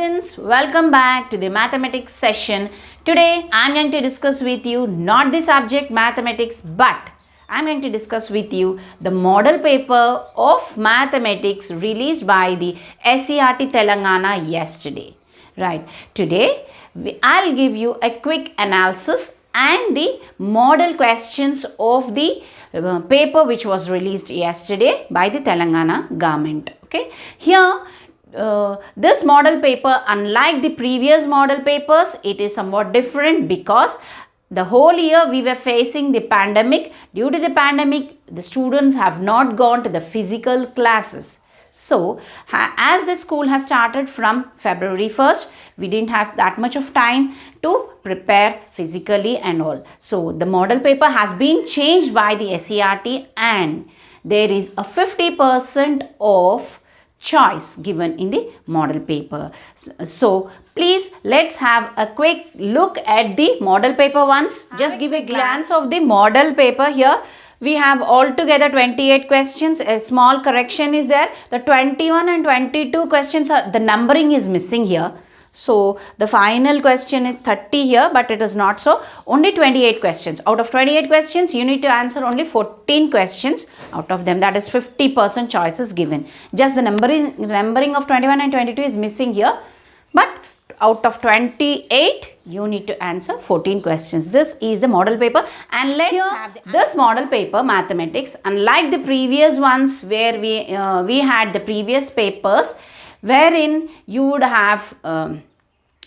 students, welcome back to the mathematics session. Today I am going to discuss with you not the subject mathematics, but I am going to discuss with you the model paper of mathematics released by the SCERT Telangana yesterday. Right, today I'll give you a quick analysis and the model questions of the paper which was released yesterday by the Telangana government. Okay, here this model paper, unlike the previous model papers, it is somewhat different because the whole year we were facing the pandemic. Due to the pandemic, the students have not gone to the physical classes. So, as the school has started from February 1st, we didn't have that much of time to prepare physically and all. So, the model paper has been changed by the SCERT and there is a 50% of choice given in the model paper. So, please let's have a quick look at the model paper once. Just give a glance of the model paper here. We have altogether 28 questions. A small correction is there. The 21 and 22 questions are, the numbering is missing here. So, the final question is 30 here, but it is not so. Only 28 questions. Out of 28 questions, you need to answer only 14 questions out of them. That is 50% choices given. Just the numbering of 21 and 22 is missing here. But out of 28, you need to answer 14 questions. This is the model paper. And let's have this model paper, mathematics, unlike the previous ones where we had the previous papers, wherein you would have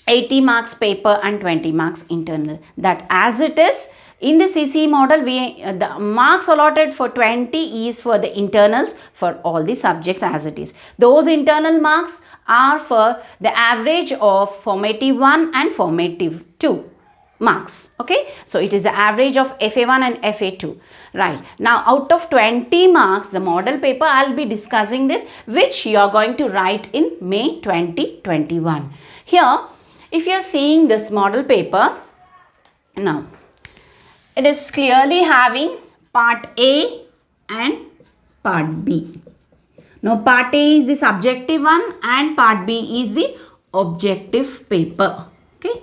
80 marks paper and 20 marks internal. That as it is, in the CC model, the marks allotted for 20 is for the internals for all the subjects as it is. Those internal marks are for the average of formative 1 and formative 2 marks. Okay, so it is the average of FA1 and FA2. Right, now out of 20 marks, the model paper, I'll be discussing this, which you are going to write in May 2021. Here, if you are seeing this model paper, now it is clearly having part A and part B. Now part A is the subjective one and part B is the objective paper. Okay.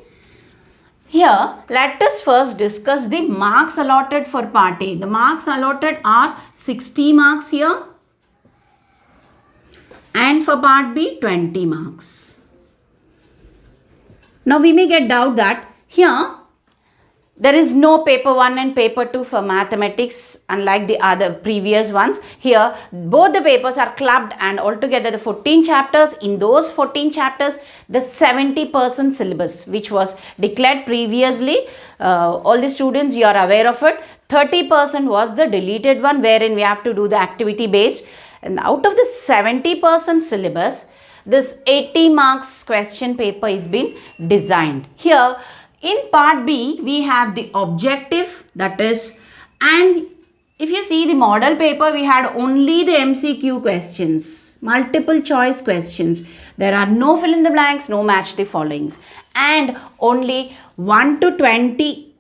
Here, let us first discuss the marks allotted for part A. The marks allotted are 60 marks here and for part B 20 marks. Now we may get doubt that here there is no paper 1 and paper 2 for mathematics unlike the other previous ones. Here both the papers are clubbed and altogether the 14 chapters. In those 14 chapters, the 70% syllabus which was declared previously, all the students, you are aware of it. 30% was the deleted one wherein we have to do the activity based, and out of the 70% syllabus, this 80 marks question paper is been designed. Here in part B, we have the objective, that is, and if you see the model paper, we had only the MCQ questions, multiple choice questions. There are no fill in the blanks, no match the followings, and only 1 to 20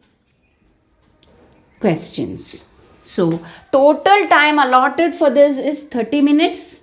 questions. So, total time allotted for this is 30 minutes.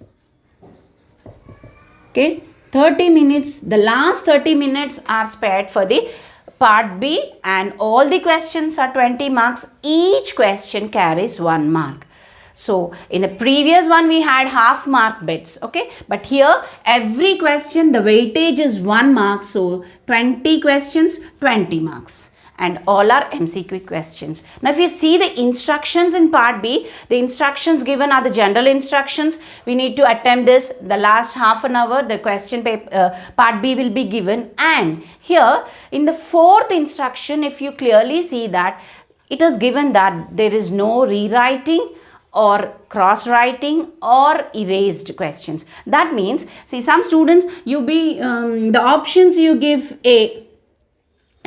Okay, 30 minutes. The last 30 minutes are spared for the part B and all the questions are 20 marks. Each question carries 1 mark. So, in the previous one we had half mark bits, okay, but here every question the weightage is 1 mark. So, 20 questions, 20 marks. And all are MCQ questions. Now, if you see the instructions in part B, the instructions given are the general instructions. We need to attempt this the last half an hour. The question paper, part B will be given. And here in the 4th instruction, if you clearly see that it is given that there is no rewriting or cross writing or erased questions. That means, see, some students, the options you give A.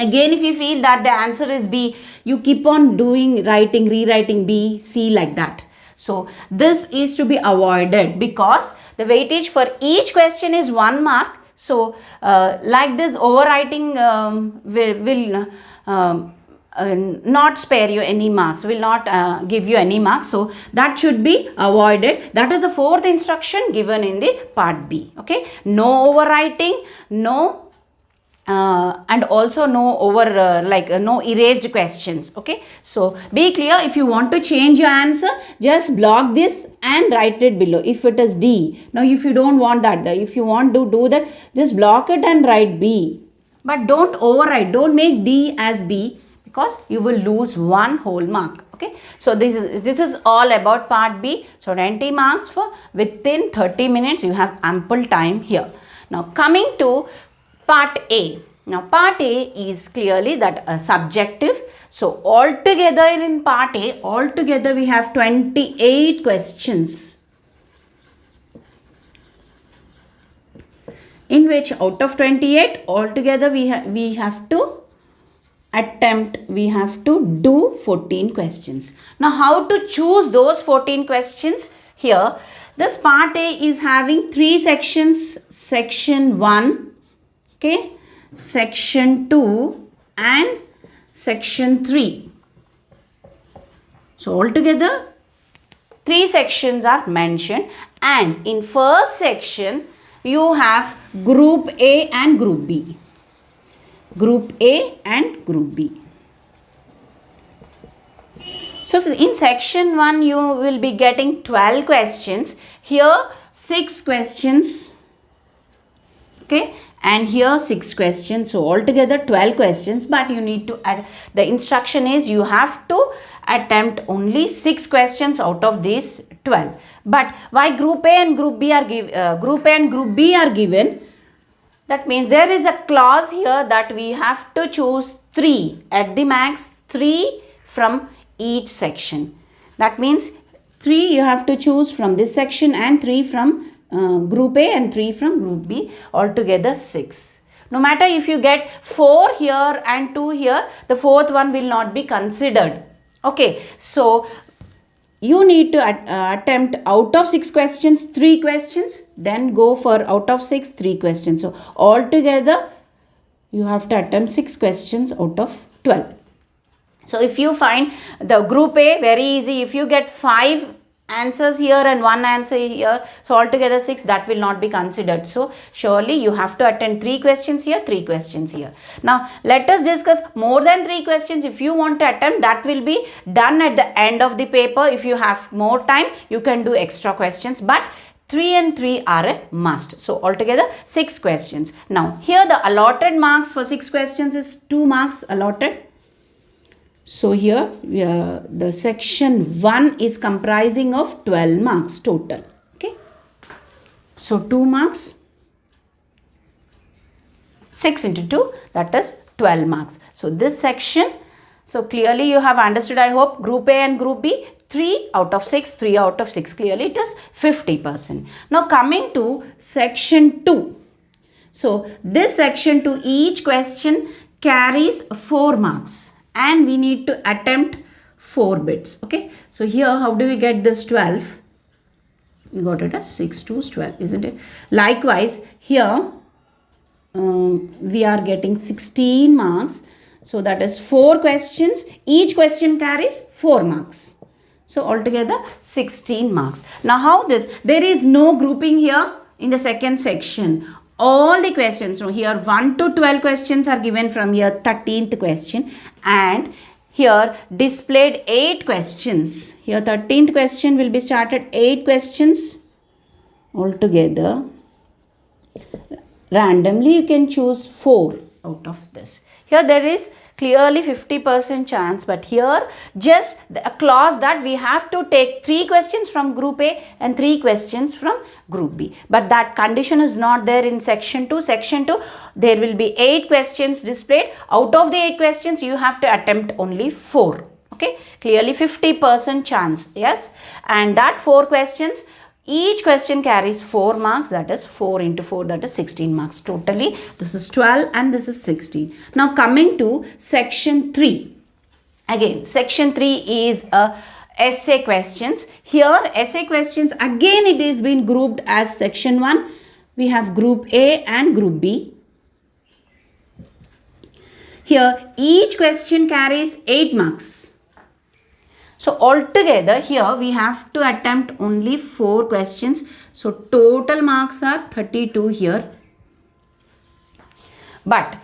Again, if you feel that the answer is B, you keep on rewriting B, C like that. So, this is to be avoided because the weightage for each question is 1 mark. So, like this overwriting will not spare you any marks, will not give you any marks. So that should be avoided. That is the fourth instruction given in the part B. Okay, no overwriting, no and also no no erased questions. Okay, so be clear. If you want to change your answer, just block this and write it below if it is D. Now if you don't want that, if you want to do that, just block it and write B, but don't overwrite, don't make D as B, because you will lose one whole mark. Okay, so this is all about part B. So 20 marks for within 30 minutes. You have ample time here. Now coming to part A. Now part A is clearly that subjective. So altogether in part A, altogether we have 28 questions, in which out of 28 altogether we have to do 14 questions. Now how to choose those 14 questions? Here this part A is having 3 sections: section 1, okay, section 2 and section 3. So altogether 3 sections are mentioned, and in first section you have group A and group B. Group A and group B. So in section 1 you will be getting 12 questions. Here 6 questions, okay, and here 6 questions. So altogether 12 questions, but you need to add, the instruction is you have to attempt only 6 questions out of these 12. But why group A and group B are given? That means there is a clause here that we have to choose 3, at the max 3 from each section. That means 3 you have to choose from this section, and 3 from group A and 3 from group B, altogether 6. No matter if you get 4 here and 2 here, the fourth one will not be considered. Okay, so you need to attempt out of 6 questions 3 questions, then go for out of 6 3 questions. So altogether you have to attempt 6 questions out of 12. So if you find the group A very easy, if you get 5 answers here and 1 answer here, so altogether 6, that will not be considered. So surely you have to attempt 3 questions here, 3 questions here. Now let us discuss more than 3 questions. If you want to attempt, that will be done at the end of the paper. If you have more time, you can do extra questions, but 3 and 3 are a must. So altogether 6 questions. Now here the allotted marks for 6 questions is 2 marks allotted. So here the section 1 is comprising of 12 marks total. Okay, so 2 marks, 6 into 2, that is 12 marks. So this section, so clearly you have understood, I hope. Group A and group B, 3 out of 6, 3 out of 6, clearly it is 50%. Now coming to section 2. So this section 2, each question carries 4 marks. And we need to attempt 4 bits. Okay, so here how do we get this 12? We got it as 6 to 12, isn't it? Likewise here we are getting 16 marks. So that is 4 questions. Each question carries 4 marks. So altogether 16 marks. Now how this? There is no grouping here in the second section. All the questions, so here 1 to 12 questions are given from here 13th question, and here displayed 8 questions. Here 13th question will be started 8 questions altogether. Randomly you can choose 4 out of this. Here there is clearly 50% chance, but here just a clause that we have to take 3 questions from group A and 3 questions from group B. But that condition is not there in section 2. Section 2, there will be 8 questions displayed. Out of the 8 questions, you have to attempt only 4. Okay, clearly 50% chance, yes. And that 4 questions, each question carries 4 marks, that is 4 into 4, that is 16 marks. Totally, this is 12 and this is 16. Now coming to section 3. Again, section 3 is essay questions. Here essay questions, again it is been grouped as section 1. We have group A and group B. Here each question carries 8 marks. So altogether here we have to attempt only 4 questions. So total marks are 32 here. But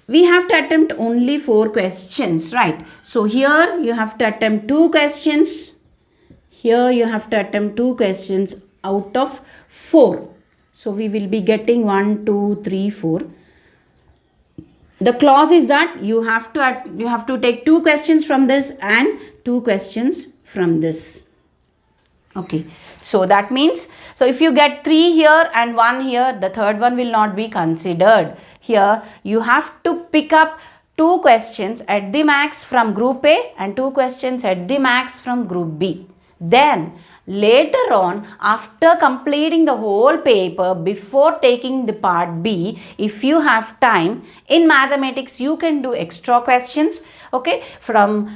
we have to attempt only 4 questions, right? So here you have to attempt 2 questions. Here you have to attempt 2 questions out of 4. So we will be getting 1, 2, 3, 4. The clause is that you have to take 2 questions from this and 2 questions from this. Okay, so that means, so if you get 3 here and 1 here, the third one will not be considered. Here you have to pick up 2 questions at the max from group A and 2 questions at the max from group B. Then later on, after completing the whole paper, before taking the part B, if you have time, in mathematics you can do extra questions, okay, from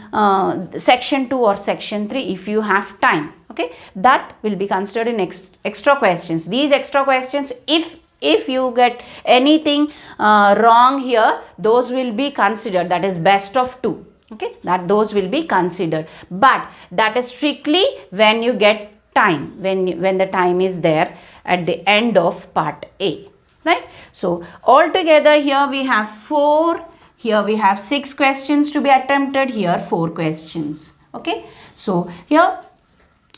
section 2 or section 3 if you have time, okay. That will be considered in extra questions. These extra questions, if you get anything wrong here, those will be considered, that is best of 2. Okay, that those will be considered, but that is strictly when you get time, when the time is there at the end of part A, right? So altogether here we have 4, here we have 6 questions to be attempted, here 4 questions. Okay, so here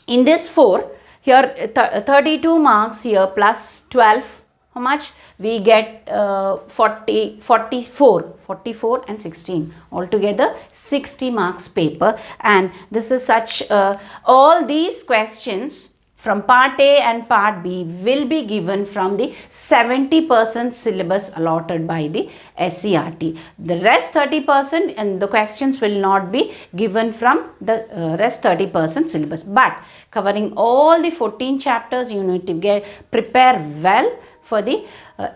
in this 4, here 32 marks here plus 12, how much we get? 44 and 16, altogether 60 marks paper. And this is such all these questions from part A and part B will be given from the 70% syllabus allotted by the SCRT. The rest 30% and the questions will not be given from the rest 30% syllabus, but covering all the 14 chapters, you need to prepare well for the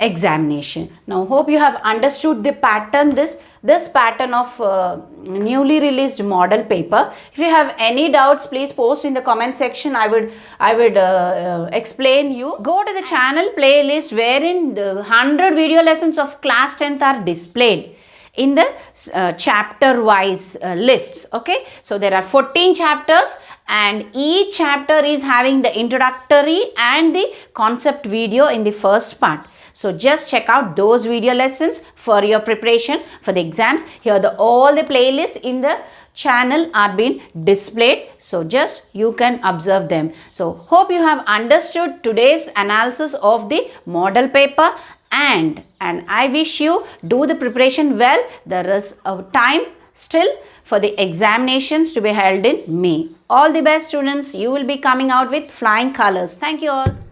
examination. Now hope you have understood the pattern, this pattern of newly released model paper. If you have any doubts, please post in the comment section. I would explain you. Go to the channel playlist wherein the 100 video lessons of class 10th are displayed in the chapter wise lists. Okay, so there are 14 chapters and each chapter is having the introductory and the concept video in the first part. So just check out those video lessons for your preparation for the exams. Here all the playlists in the channel are being displayed, so just you can observe them. So hope you have understood today's analysis of the model paper, and I wish you do the preparation well. There is a time still for the examinations to be held in May. All the best, students. You will be coming out with flying colors. Thank you all.